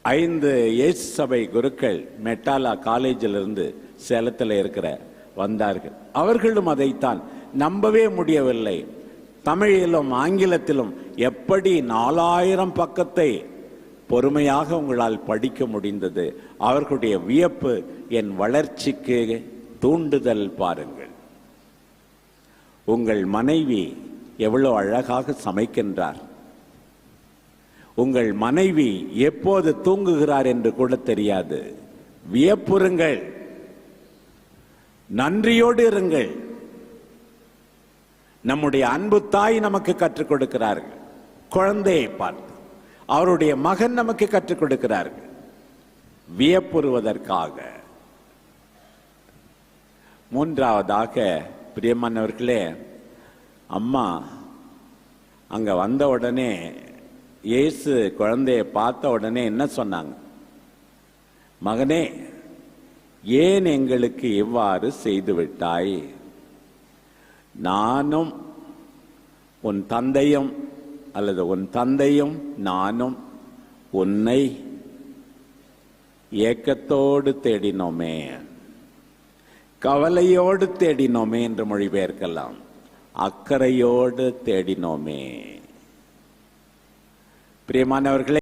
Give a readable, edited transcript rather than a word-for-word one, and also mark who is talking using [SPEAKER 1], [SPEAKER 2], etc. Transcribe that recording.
[SPEAKER 1] 5 இயேசு சபை குருக்கள் மெட்டாலா காலேஜில் இருந்து சேலத்தில் இருக்கிற வந்தார்கள். அவர்களும் அதைத்தான் நம்பவே முடியவில்லை. தமிழிலும் ஆங்கிலத்திலும் எப்படி 4000 பக்கத்தை பொறுமையாக உங்களால் படிக்க முடிந்தது? அவர்களுடைய வியப்பு என் வளர்ச்சிக்கு தூண்டுதல். பாருங்கள், உங்கள் மனைவி எவ்வளவு அழகாக சமைக்கின்றார், உங்கள் மனைவி எப்போது தூங்குகிறார் என்று கூட தெரியாது. வியப்புறுங்கள், நன்றியோடு இருங்கள். நம்முடைய அன்பு தாய் நமக்கு கற்றுக் கொடுக்கிறார்கள். குழந்தையை பார்த்து அவருடைய மகன் நமக்கு கற்றுக் கொடுக்கிறார்கள் வியப்புறுவதற்காக. மூன்றாவதாக, பிரியமானவர்களே, அம்மா அங்க வந்த உடனே இயேசு குழந்தையை பார்த்த உடனே என்ன சொன்னாங்க? மகனே, ஏன் எங்களுக்கு இவ்வாறு செய்து விட்டாய்? நானும் உன் தந்தையும் அல்லது உன் தந்தையும் நானும் உன்னை ஏக்கத்தோடு தேடினோமே, கவலையோடு தேடினோமே என்று மொழிபெயர்க்கலாம். அக்கறையோடு தேடினோமே. பிரியமானவர்களே,